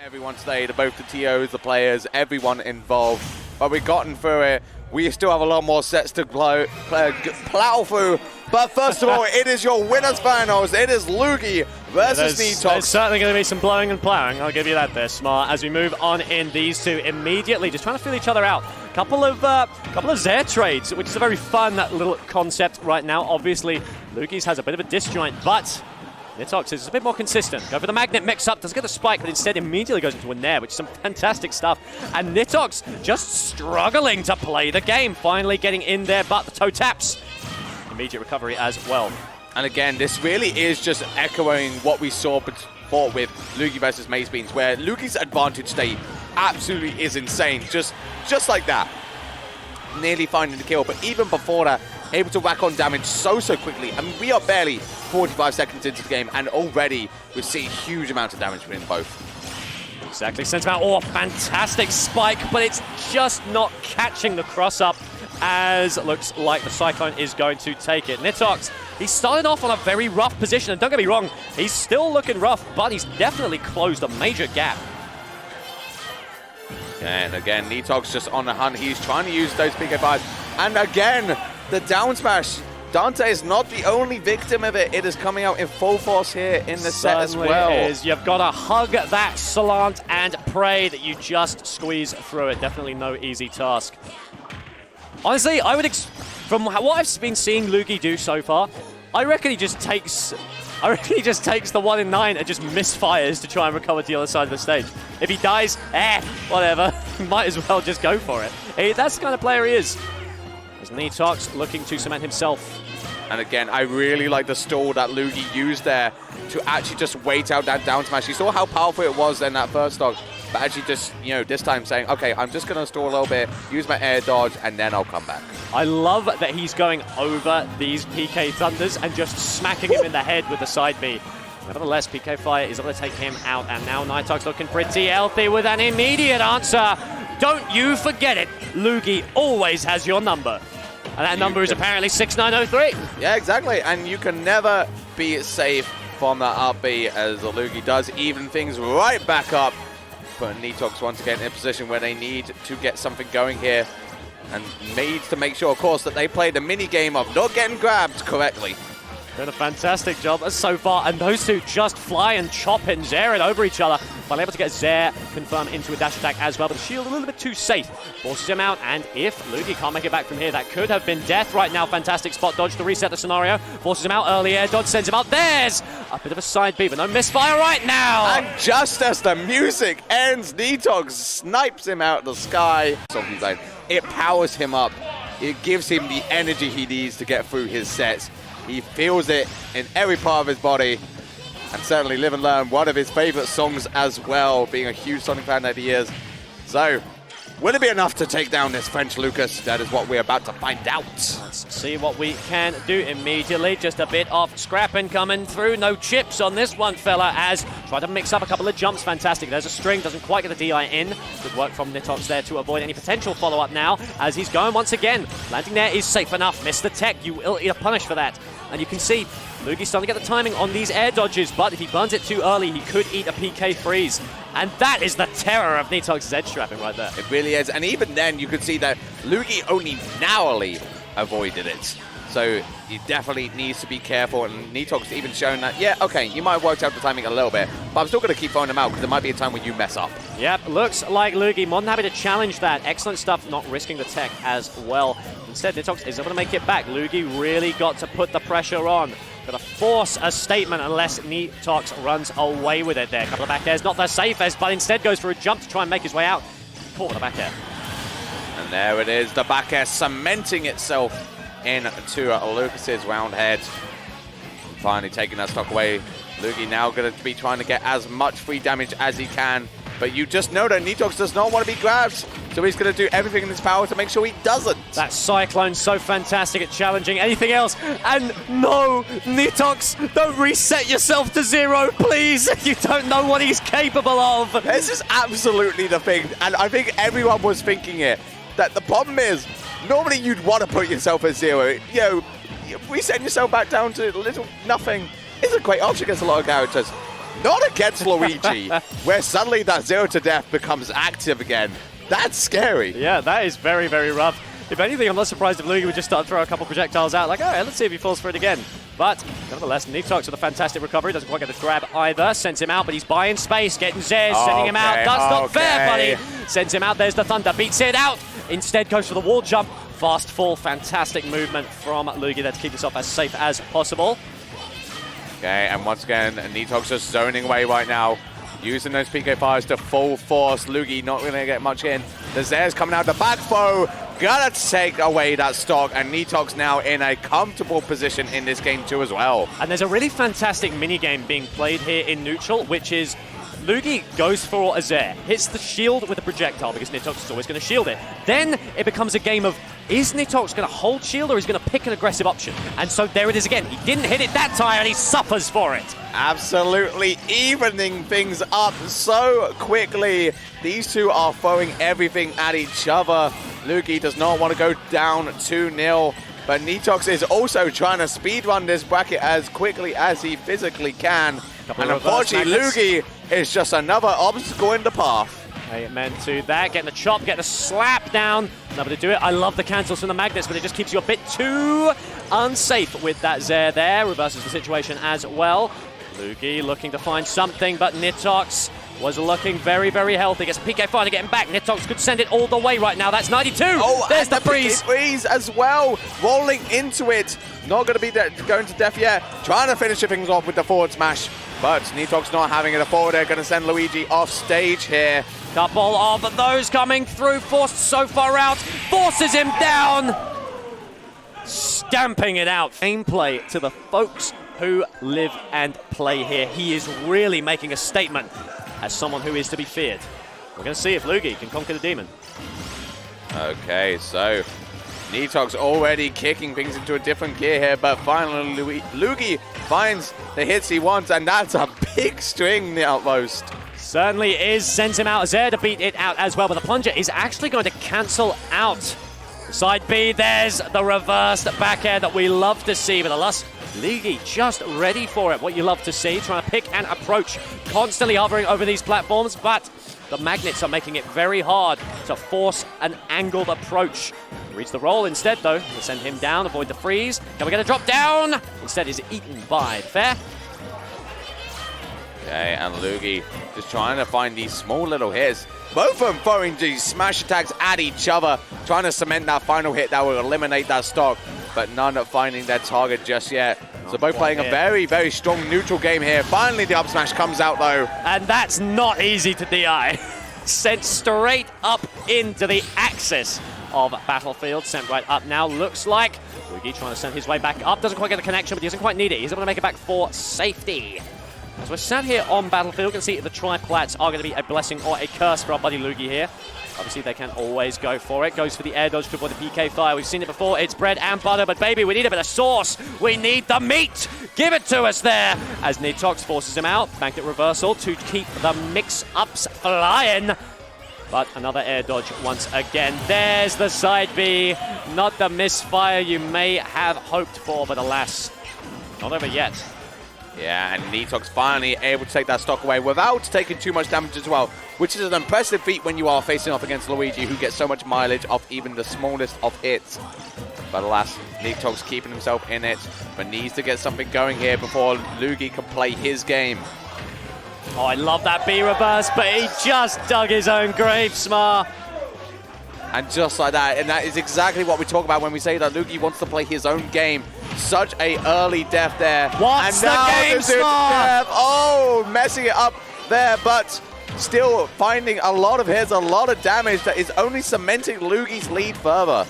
Everyone today, both the TOs, the players, everyone involved. But we've gotten through it. We still have a lot more sets to plow through. But first of all, it is your winners finals. It is Luugi versus Nitox. There's certainly going to be some blowing and plowing. I'll give you that there, Smart. As we move on in these two immediately, just trying to feel each other out. Couple of Zaire trades, which is a very fun little concept right now. Obviously, Luugi's has a bit of a disjoint, but Nitox is a bit more consistent. Go for the magnet mix-up, doesn't get the spike, but instead immediately goes into a nair, which is some fantastic stuff. And Nitox just struggling to play the game, finally getting in there, but the toe taps. Immediate recovery as well. And again, this really is just echoing what we saw before with Luugi versus Maze Beans, where Luugi's advantage state absolutely is insane. Just like that. Nearly finding the kill, but even before that, able to whack on damage so quickly. I mean, we are barely 45 seconds into the game, and already we're seeing huge amounts of damage between both. Exactly. Sends out, oh, fantastic spike, but it's just not catching the cross up, as looks like the Cyclone is going to take it. Nitox, he started off on a very rough position, and don't get me wrong, he's still looking rough, but he's definitely closed a major gap. And again, Nitox just on the hunt. He's trying to use those PK5s. And again, the down smash. Dante is not the only victim of it. It is coming out in full force here in the set as well. It is. You've got to hug that slant and pray that you just squeeze through it. Definitely no easy task. Honestly, I would, from what I've been seeing Luugi do so far, I reckon he just takes the 1 in 9 and just misfires to try and recover to the other side of the stage. If he dies, whatever. Might as well just go for it. That's the kind of player he is. As Nitox looking to cement himself. And again, I really like the stall that Luugi used there to actually just wait out that down smash. You saw how powerful it was in that first stock, but actually just, you know, this time saying, okay, I'm just going to stall a little bit, use my air dodge, and then I'll come back. I love that he's going over these PK Thunders and just smacking him in the head with the side B. Nevertheless, PK Fire is able to take him out, and now Nitox looking pretty healthy with an immediate answer. Don't you forget it, Luugi always has your number. And that number is apparently 6903. Yeah, exactly. And you can never be safe from that up B, as the Luugi does even things right back up. But Nitox once again in a position where they need to get something going here, and needs to make sure, of course, that they play the mini game of not getting grabbed correctly. Doing a fantastic job so far, and those two just fly and chop and Zaire it over each other. But able to get Zaire confirmed into a dash attack as well, but the shield a little bit too safe. Forces him out, and if Luugi can't make it back from here, that could have been death right now. Fantastic spot dodge to reset the scenario. Forces him out early, air dodge sends him out. There's a bit of a side B, but no misfire right now. And just as the music ends, Nitox snipes him out of the sky. It powers him up. It gives him the energy he needs to get through his sets. He feels it in every part of his body. And certainly Live and Learn, one of his favorite songs as well, being a huge Sonic fan that he is. So, will it be enough to take down this French Lucas? That is what we're about to find out. Let's see what we can do immediately. Just a bit of scrapping coming through. No chips on this one, fella, as try to mix up a couple of jumps. Fantastic. There's a string, doesn't quite get the DI in. Good work from Nitox there to avoid any potential follow-up now, as he's going once again. Landing there is safe enough. Miss the tech. You will eat a punish for that. And you can see Luugi's starting to get the timing on these air dodges, but if he burns it too early, he could eat a PK freeze. And that is the terror of Nitox's edge trapping right there. It really is. And even then, you could see that Luugi only narrowly avoided it. So he definitely needs to be careful. And Nitox even shown that, yeah, okay, you might have worked out the timing a little bit, but I'm still going to keep throwing them out because there might be a time when you mess up. Yep, looks like Luugi more than happy to challenge that. Excellent stuff, not risking the tech as well. Instead, Nitox is able to make it back. Luugi really got to put the pressure on. Got to force a statement unless Nitox runs away with it there. A couple of back airs, not the safest, but instead goes for a jump to try and make his way out. Caught with a back air. And there it is, the back air cementing itself into Lucas's round head. Finally taking that stock away. Luugi now going to be trying to get as much free damage as he can. But you just know that Nitox does not want to be grabbed. So he's going to do everything in his power to make sure he doesn't. That Cyclone's so fantastic at challenging anything else. And no, Nitox, don't reset yourself to 0, please. You don't know what he's capable of. This is absolutely the thing. And I think everyone was thinking it. That the problem is, normally you'd want to put yourself at 0. You know, resetting yourself back down to little nothing is a great option against a lot of characters. Not against Luigi, where suddenly that 0 to death becomes active again. That's scary. Yeah, that is very, very rough. If anything, I'm not surprised if Luugi would just start throwing a couple projectiles out, like, all right, let's see if he falls for it again. But nevertheless, Nitox with a fantastic recovery. Doesn't quite get the grab either. Sends him out, but he's buying space. Getting Zez, sending him out. That's not fair, buddy. Sends him out. There's the Thunder. Beats it out. Instead goes for the wall jump. Fast fall. Fantastic movement from Luugi there to keep himself as safe as possible. Okay, and once again, Nitox just zoning away right now. Using those PK fires to full force. Luugi not going to get much in. The Zez coming out the back foe. Gonna take away that stock, and Nitox now in a comfortable position in this game too as well. And there's a really fantastic mini-game being played here in neutral, which is Luugi goes for a Zair, hits the shield with a projectile because Nitox is always going to shield it. Then it becomes a game of, is Nitox going to hold shield or is he going to pick an aggressive option? And so there it is again. He didn't hit it that time and he suffers for it. Absolutely evening things up so quickly. These two are throwing everything at each other. Luugi does not want to go down 2-0, but Nitox is also trying to speedrun this bracket as quickly as he physically can. And unfortunately, Luugi is just another obstacle in the path. Amen to that. Getting the chop, getting the slap down. Not able to do it. I love the cancels from the magnets, but it just keeps you a bit too unsafe with that Zair there. Reverses the situation as well. Luugi looking to find something, but Nitox was looking very, very healthy. Gets PK Fire to get him back. Nitox could send it all the way right now. That's 92. Oh, there's the freeze. Freeze as well. Rolling into it. Not going to be going to death yet. Trying to finish things off with the forward smash. But Nitox not having it a forward. They're going to send Luigi off stage here. Couple of those coming through. Forced so far out. Forces him down. Stamping it out. Gameplay to the folks who live and play here. He is really making a statement as someone who is to be feared. We're going to see if Luugi can conquer the demon. Okay, so Nitox already kicking things into a different gear here, but finally Luugi finds the hits he wants, and that's a big string, the outmost. Certainly is. Sends him out there to beat it out as well, but the plunger is actually going to cancel out. Side B, there's the reversed back air that we love to see, but alas, Luugi just ready for it. What you love to see, trying to pick and approach, constantly hovering over these platforms, but the magnets are making it very hard to force an angled approach. Reads the roll instead, though. We'll send him down, avoid the freeze. Can we get a drop down? Instead, is eaten by Fair. Okay, and Luugi just trying to find these small little hits. Both of them throwing these smash attacks at each other, trying to cement that final hit that will eliminate that stock, but none finding their target just yet. So both playing a very, very strong neutral game here. Finally, the up smash comes out, though. And that's not easy to DI. Sent straight up into the axis of Battlefield. Sent right up now. Looks like Luugi trying to send his way back up. Doesn't quite get the connection, but he doesn't quite need it. He's able to make it back for safety. As we're sat here on Battlefield, you can see the tri-plats are going to be a blessing or a curse for our buddy Luugi here. Obviously, they can always go for it. Goes for the air dodge to avoid the PK fire. We've seen it before. It's bread and butter, but baby, we need a bit of sauce. We need the meat. Give it to us there. As Nitox forces him out. Magnet reversal to keep the mix-ups flying. But another air dodge once again. There's the side B. Not the misfire you may have hoped for, but alas, not over yet. Yeah, and Nitox finally able to take that stock away without taking too much damage as well, which is an impressive feat when you are facing off against Luigi, who gets so much mileage off even the smallest of hits. But alas, Nitox keeping himself in it, but needs to get something going here before Luugi can play his game. Oh, I love that B reverse, but he just dug his own grave, Smar. And just like that, and that is exactly what we talk about when we say that Luugi wants to play his own game. Such a early death there. What's and now the game, Smar? Oh, messing it up there, but still finding a lot of hits, a lot of damage that is only cementing Luugi's lead further.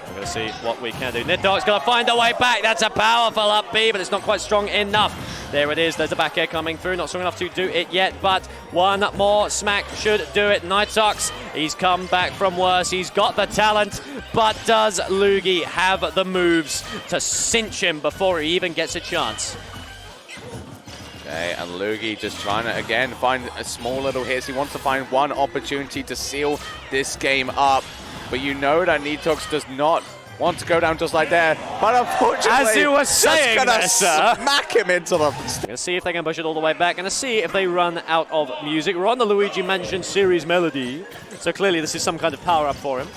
We're going to see what we can do. Nitox going to find a way back. That's a powerful up B, but it's not quite strong enough. There it is. There's the back air coming through. Not strong enough to do it yet, but one more smack should do it. Nitox, he's come back from worse. He's got the talent, but does Luugi have the moves to cinch him before he even gets a chance? Okay, and Luugi just trying to, again, find a small little hits. He wants to find one opportunity to seal this game up. But you know that Nitox does not want to go down just like that, but unfortunately, as you were saying, just gonna smack him into the... Gonna see if they can push it all the way back. Gonna see if they run out of music. We're on the Luigi Mansion series melody, so clearly this is some kind of power-up for him.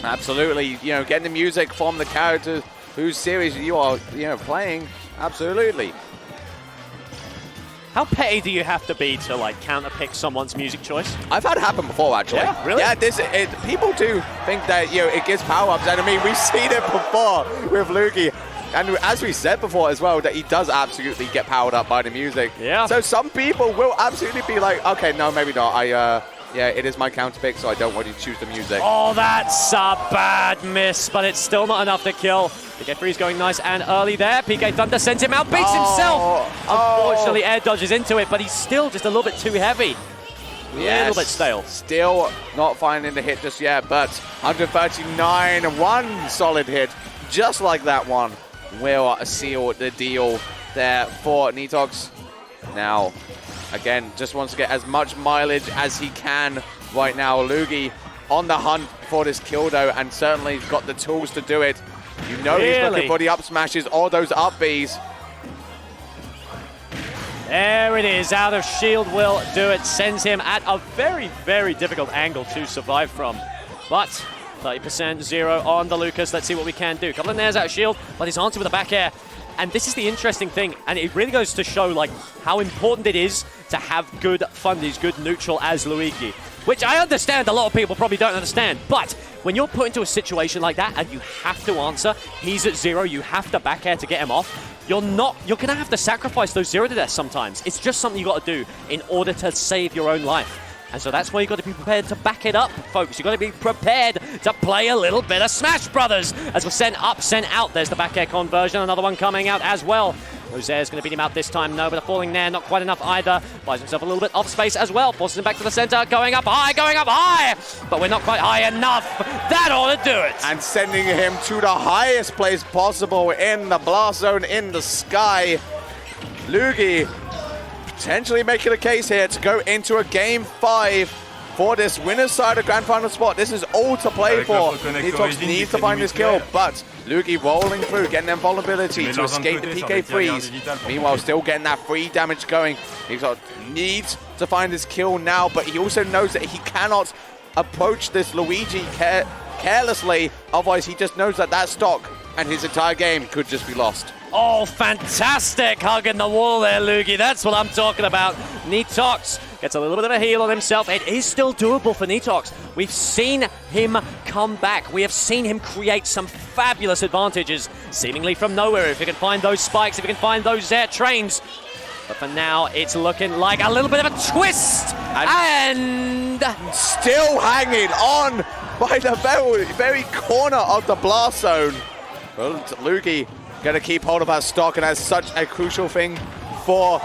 Absolutely, getting the music from the character whose series you are, playing. Absolutely. How petty do you have to be to like counterpick someone's music choice? I've had it happen before, actually. Yeah, really? Yeah, people do think that it gives power-ups, and I mean we've seen it before with Luugi, and as we said before as well, that he does absolutely get powered up by the music. Yeah. So some people will absolutely be like, okay, no, maybe not. Yeah, it is my counter pick, so I don't want you to choose the music. Oh, that's a bad miss, but it's still not enough to kill. PK Freeze going nice and early there. PK Thunder sends him out, beats himself. Unfortunately, air dodges into it, but he's still just a little bit too heavy. A little bit stale. Still not finding the hit just yet, but 139, one solid hit, just like that one, will seal the deal there for Nitox. Now, again, just wants to get as much mileage as he can right now. Luugi on the hunt for this kill, though, and certainly got the tools to do it. He's looking for the up smashes or those up Bs. There it is. Out of shield will do it. Sends him at a very, very difficult angle to survive from. But 30% 0 on the Lucas. Let's see what we can do. Couple of nairs out of shield, but he's answered with a back air. And this is the interesting thing, and it really goes to show like how important it is to have good fundies, good neutral as Luigi. Which I understand a lot of people probably don't understand, but when you're put into a situation like that and you have to answer, he's at 0, you have to back air to get him off, you're gonna have to sacrifice those 0 to death sometimes. It's just something you gotta do in order to save your own life. And so that's why you've got to be prepared to back it up, folks. You've got to be prepared to play a little bit of Smash Brothers. As we're sent up, sent out. There's the back air conversion. Another one coming out as well. Rosair's going to beat him out this time. No, but a falling nair, not quite enough either. Buys himself a little bit off space as well. Forces him back to the center. Going up high. But we're not quite high enough. That ought to do it. And sending him to the highest place possible in the blast zone in the sky. Luugi potentially making a case here to go into a game 5 for this winner's side of Grand Final spot. This is all to play for. Nitox needs to find this kill, but Luugi rolling through, getting them vulnerability to escape the PK freeze. Meanwhile, still getting that free damage going. He needs to find his kill now, but he also knows that he cannot approach this Luigi carelessly. Otherwise, he just knows that that stock and his entire game could just be lost. Oh, fantastic hug in the wall there, Luugi. That's what I'm talking about. Nitox gets a little bit of a heal on himself. It is still doable for Nitox. We've seen him come back. We have seen him create some fabulous advantages, seemingly from nowhere. If he can find those spikes, if he can find those air trains. But for now, it's looking like a little bit of a twist. And still hanging on by the very corner of the blast zone. Well, Luugi going to keep hold of our stock, and that's such a crucial thing for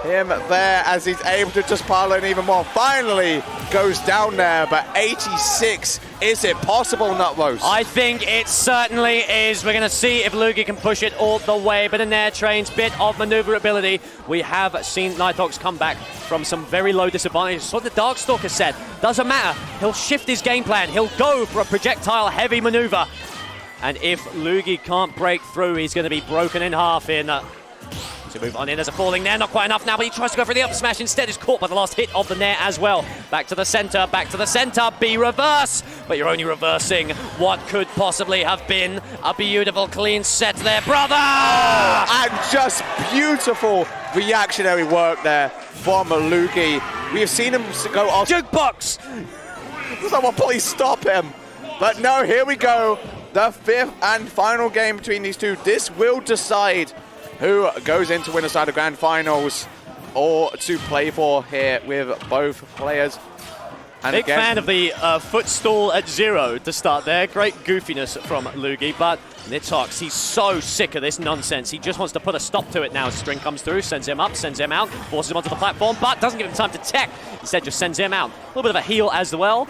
him there as he's able to just pile in even more. Finally goes down there, but 86, is it possible, Nutmos? I think it certainly is. We're going to see if Luugi can push it all the way, but in air trains, bit of maneuverability. We have seen Nitox come back from some very low disadvantages. So the Darkstalker said, doesn't matter, he'll shift his game plan, he'll go for a projectile heavy maneuver. And if Luugi can't break through, he's going to be broken in half in. To move on in, there's a falling nair, not quite enough now, but he tries to go for the up smash. Instead, is caught by the last hit of the nair as well. Back to the center, B reverse. But you're only reversing what could possibly have been a beautiful clean set there, brother! Oh, and just beautiful reactionary work there from Luugi. We have seen him go off. Jukebox! Someone please stop him. But no, here we go. The 5th and final game between these two. This will decide who goes into winner side of Grand Finals or to play for here with both players. And big fan of the footstool at 0 to start there. Great goofiness from Luugi, but Nitox, he's so sick of this nonsense. He just wants to put a stop to it now. String comes through, sends him up, sends him out, forces him onto the platform, but doesn't give him time to tech. Instead, just sends him out. A little bit of a heal as well.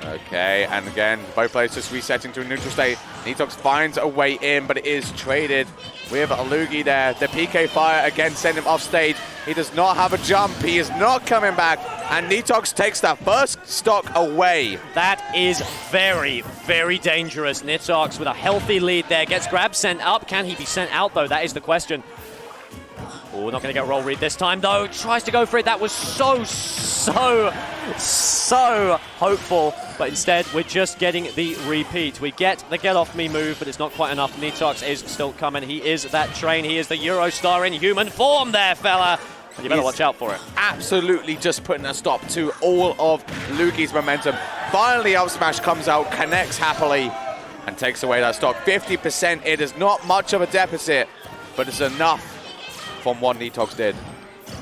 Okay, and again, both players just resetting to a neutral state. Nitox finds a way in, but it is traded with Luugi there. The PK fire again sent him off stage. He does not have a jump. He is not coming back. And Nitox takes that first stock away. That is very, very dangerous. Nitox with a healthy lead there. Gets grabbed, sent up. Can he be sent out, though? That is the question. Oh, not going to get roll read this time, though. Tries to go for it. That was so hopeful. But instead, we're just getting the repeat. We get the get off me move, but it's not quite enough. Nitox is still coming. He is that train. He is the Eurostar in human form there, fella. And you better watch out for it. Absolutely just putting a stop to all of Luugi's momentum. Finally, up smash comes out, connects happily, and takes away that stock. 50%. It is not much of a deficit, but it's enough from what Nitox did.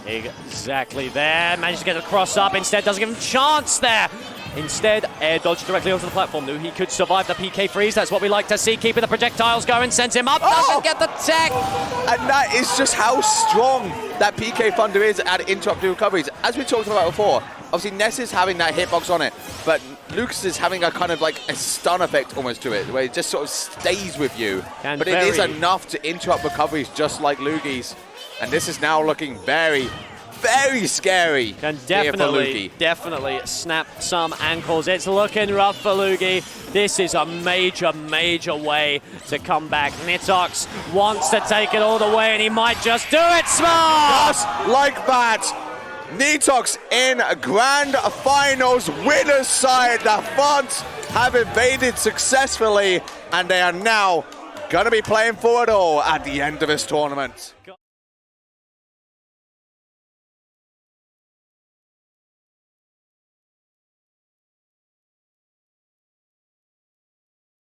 Exactly there. Managed to get a cross up. Instead, doesn't give him a chance there. Instead, air dodge directly onto the platform. Knew he could survive the PK freeze. That's what we like to see. Keeping the projectiles going. Sends him up. Doesn't get the tech. And that is just how strong that PK Thunder is at interrupting recoveries. As we talked about before, obviously Ness is having that hitbox on it, but Lucas is having a kind of like a stun effect almost to it, where it just sort of stays with you. But it is enough to interrupt recoveries just like Luugi's. And this is now looking very, very scary. Can definitely snap some ankles. It's looking rough for Luugi. This is a major, major way to come back. Nitox wants to take it all the way, and he might just do it, Smart! Just like that. Nitox in Grand Finals winner's side. The Fonts have invaded successfully, and they are now going to be playing for it all at the end of this tournament.